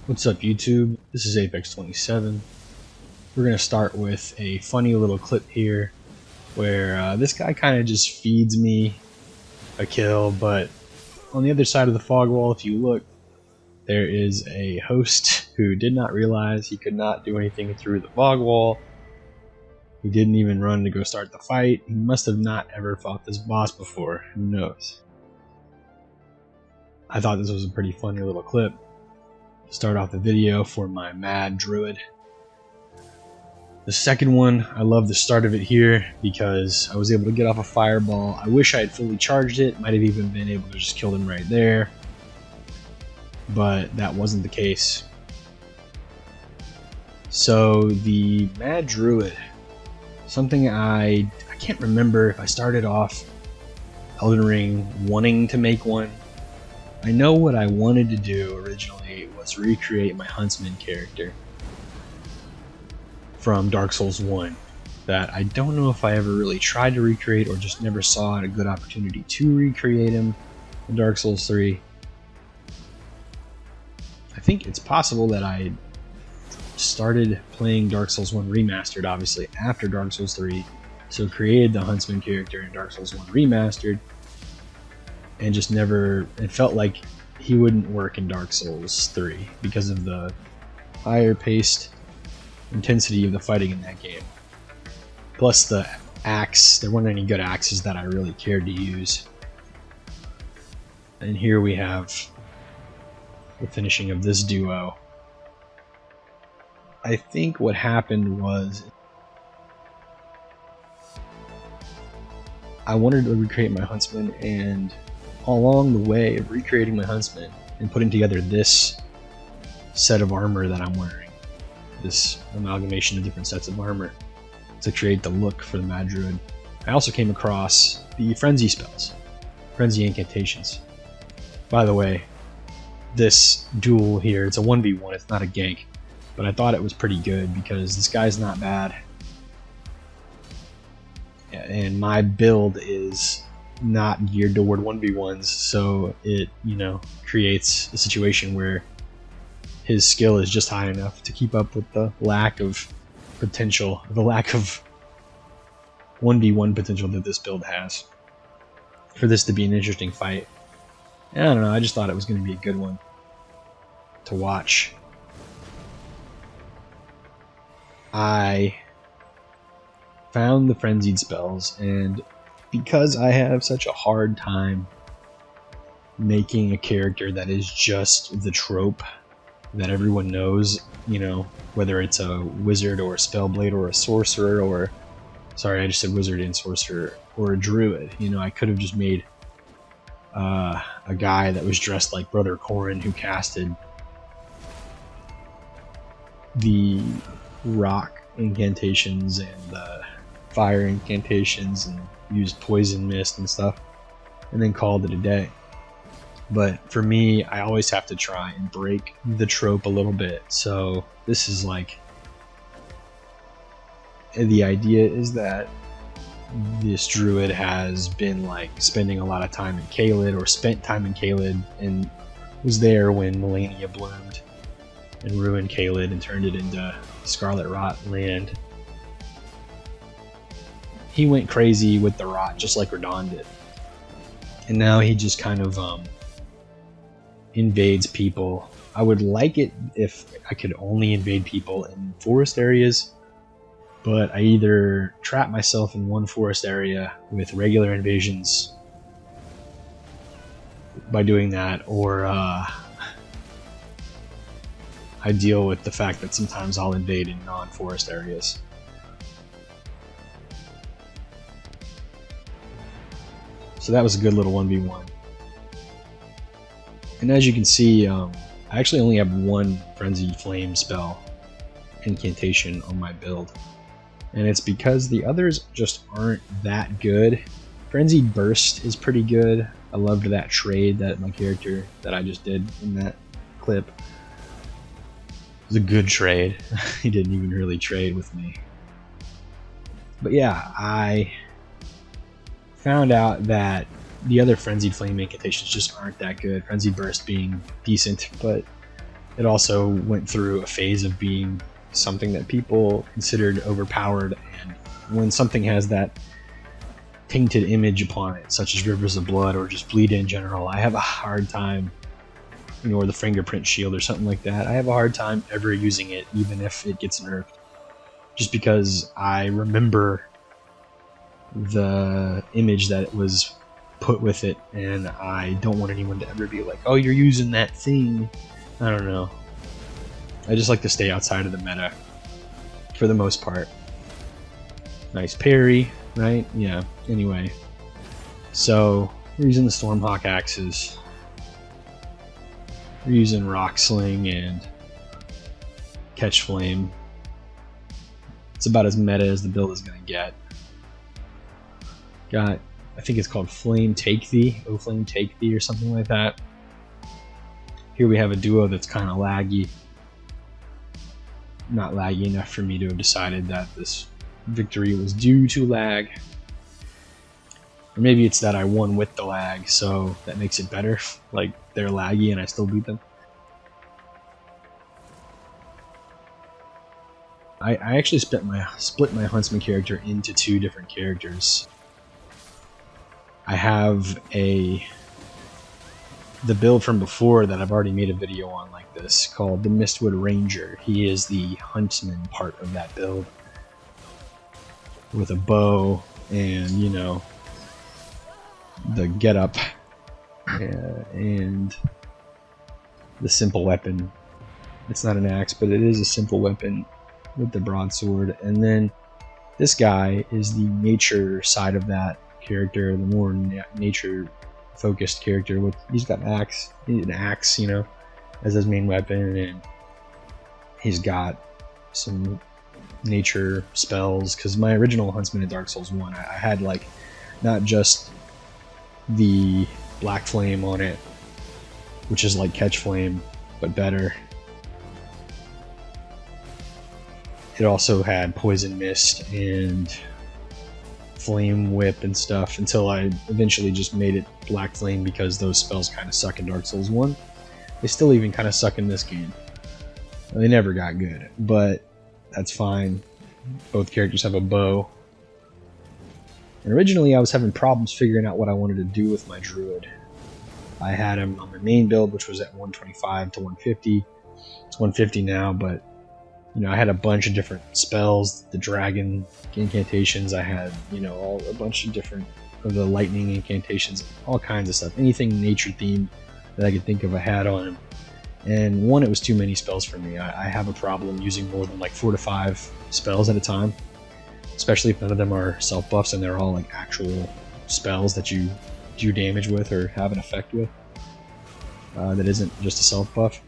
What's up YouTube? This is Apex27. We're going to start with a funny little clip here where this guy kind of just feeds me a kill, but on the other side of the fog wall, if you look, there is a host who did not realize he could not do anything through the fog wall. He didn't even run to go start the fight. He must have not ever fought this boss before. Who knows? I thought this was a pretty funny little clip. Start off the video for my mad Druid. The second one, I love the start of it here because I was able to get off a fireball. I wish I had fully charged it, might have even been able to just kill him right there, but that wasn't the case. So the mad Druid, something I can't remember if I started off Elden Ring wanting to make one. I know what I wanted to do originally was recreate my Huntsman character from Dark Souls 1 that I don't know if I ever really tried to recreate or just never saw a good opportunity to recreate him in Dark Souls 3. I think it's possible that I started playing Dark Souls 1 Remastered obviously after Dark Souls 3, so created the Huntsman character in Dark Souls 1 Remastered, and just never, it felt like he wouldn't work in Dark Souls 3 because of the higher paced intensity of the fighting in that game. Plus the axe, there weren't any good axes that I really cared to use. And here we have the finishing of this duo. I think what happened was I wanted to recreate my Huntsman, and along the way of recreating my Huntsman and putting together this set of armor that I'm wearing, this amalgamation of different sets of armor to create the look for the Mad Druid, I also came across the frenzy spells, frenzy incantations. By the way, this duel here, it's a 1v1, it's not a gank, but I thought it was pretty good because this guy's not bad, and my build is not geared toward 1v1s, so it, creates a situation where his skill is just high enough to keep up with the lack of potential, the lack of 1v1 potential that this build has, for this to be an interesting fight. And I don't know, I just thought it was going to be a good one to watch. I found the frenzied spells, and because I have such a hard time making a character that is just the trope that everyone knows, whether it's a wizard or a spellblade or a sorcerer, or, sorry, I just said wizard and sorcerer, or a druid. I could have just made a guy that was dressed like Brother Corrin who casted the rock incantations and the fire incantations and used poison mist and stuff, and then called it a day. But for me, I always have to try and break the trope a little bit. So this is like, the idea is that this druid has been like spending a lot of time in Caelid, or spent time in Caelid, and was there when Melania bloomed and ruined Caelid and turned it into Scarlet Rot land. He went crazy with the rot just like Radon did, and now he just kind of invades people. I would like it if I could only invade people in forest areas, but I either trap myself in one forest area with regular invasions by doing that, or I deal with the fact that sometimes I'll invade in non-forest areas. So that was a good little 1v1. And as you can see, I actually only have one Frenzied Flame spell incantation on my build. And it's because the others just aren't that good. Frenzied Burst is pretty good. I loved that trade that my character that I just did in that clip. It was a good trade. He didn't even really trade with me. But yeah, I found out that the other Frenzied Flame incantations just aren't that good. Frenzied Burst being decent, but it also went through a phase of being something that people considered overpowered, and when something has that tainted image upon it, such as Rivers of Blood or just Bleed in general, I have a hard time, or the Fingerprint Shield or something like that, I have a hard time ever using it, even if it gets nerfed. Just because I remember the image that it was put with it, and I don't want anyone to ever be like, oh, you're using that thing. I don't know. I just like to stay outside of the meta for the most part. Nice parry, right? Yeah, anyway. So, we're using the Stormhawk axes. We're using Rock Sling and Catch Flame. It's about as meta as the build is going to get. Got, I think it's called Flame Take Thee, O Flame Take Thee or something like that. Here we have a duo that's kind of laggy. Not laggy enough for me to have decided that this victory was due to lag. Or maybe it's that I won with the lag, so that makes it better. Like, they're laggy and I still beat them. I actually split my Huntsman character into two different characters. I have the build from before that I've already made a video on like this, called the Mistwood Ranger. He is the Huntsman part of that build, with a bow and, you know, the getup and the simple weapon. It's not an axe, but it is a simple weapon with the broadsword. And then this guy is the nature side of that character, the more nature focused character. With he's got an axe, you know, as his main weapon, and he's got some nature spells. Because my original Huntsman in Dark Souls 1, I had like not just the Black Flame on it, which is like Catch Flame but better. It also had Poison Mist and Flame Whip and stuff, until I eventually just made it Black Flame, because those spells kind of suck in Dark Souls 1. They still even kind of suck in this game. They never got good, but that's fine. Both characters have a bow. And originally I was having problems figuring out what I wanted to do with my Druid. I had him on my main build, which was at 125 to 150. It's 150 now, but you know, I had a bunch of different spells, the dragon incantations, I had, you know, a bunch of different of the lightning incantations, all kinds of stuff. Anything nature themed that I could think of I had on him. And one, it was too many spells for me. I have a problem using more than like 4 to 5 spells at a time, especially if none of them are self buffs and they're all like actual spells that you do damage with or have an effect with, that isn't just a self buff.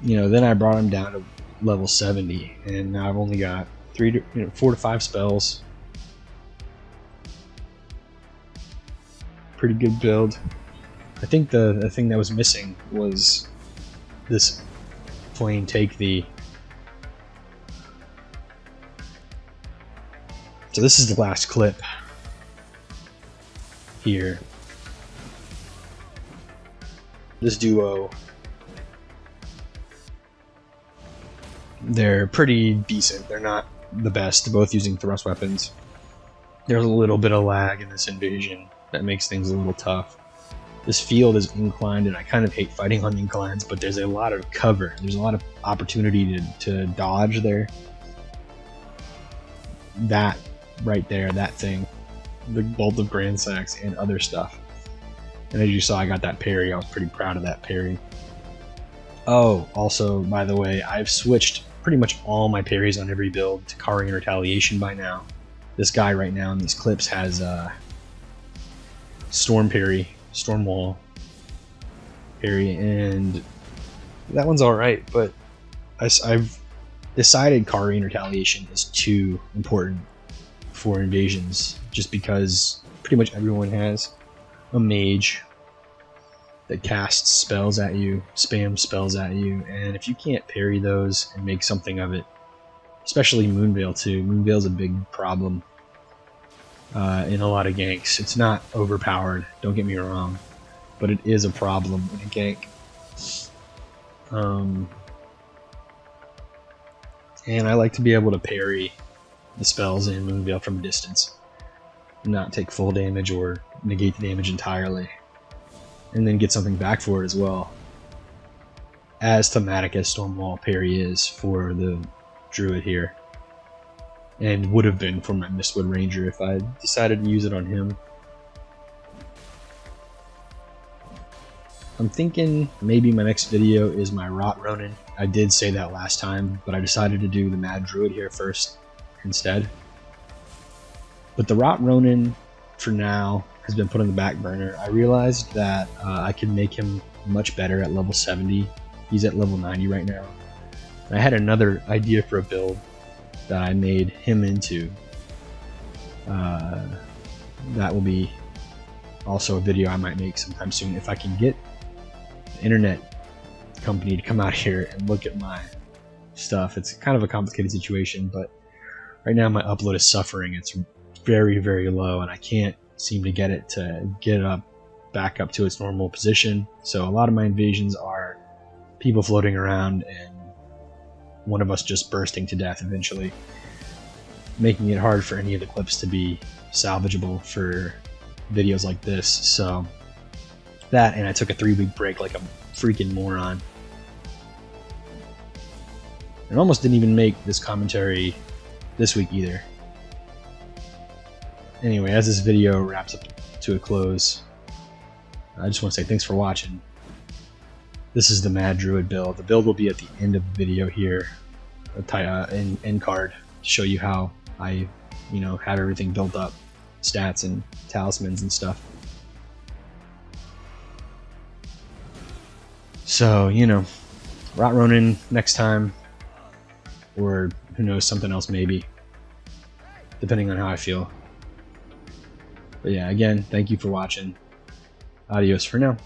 You know, then I brought him down to level 70, and now I've only got 4 to 5 spells. Pretty good build. I think the thing that was missing was this Flame Take Thee. So this is the last clip here. This duo, they're pretty decent. They're not the best, both using thrust weapons. There's a little bit of lag in this invasion that makes things a little tough. This field is inclined, and I kind of hate fighting on inclines, but there's a lot of cover. There's a lot of opportunity to dodge there. That right there, that thing, the Bolt of Grand Sacks and other stuff. And as you saw, I got that parry. I was pretty proud of that parry. Oh, also, by the way, I've switched pretty much all my parries on every build to Karl in Retaliation by now. This guy right now in these clips has Storm Parry, Storm Wall parry, and that one's alright, but I've decided Karl in Retaliation is too important for invasions, just because pretty much everyone has a mage that casts spells at you, spams spells at you, and if you can't parry those and make something of it, especially Moonveil too. Moonveil's a big problem. in a lot of ganks. It's not overpowered, don't get me wrong, but it is a problem in a gank. And I like to be able to parry the spells in Moonveil from a distance, not take full damage or negate the damage entirely, and then get something back for it as well. As thematic as Stormwall parry is for the Druid here, and would have been for my Mistwood Ranger if I decided to use it on him. I'm thinking maybe my next video is my Rot Ronin. I did say that last time, but I decided to do the Mad Druid here first instead. But the Rot Ronin, for now, has been put on the back burner. I realized that I could make him much better at level 70. He's at level 90 right now. And I had another idea for a build that I made him into. That will be also a video I might make sometime soon if I can get the internet company to come out here and look at my stuff. It's kind of a complicated situation, but right now my upload is suffering. It's very, very low, and I can't seem to get it up back up to its normal position. So a lot of my invasions are people floating around and one of us just bursting to death eventually, making it hard for any of the clips to be salvageable for videos like this. So that, and I took a 3-week break like a freaking moron, and almost didn't even make this commentary this week either. Anyway, as this video wraps up to a close, I just want to say thanks for watching. This is the Mad Druid build. The build will be at the end of the video here, end card, to show you how I, have everything built up, stats and talismans and stuff. So, Rot Ronin next time, or who knows, something else maybe, depending on how I feel. But yeah, again, thank you for watching. Adios for now.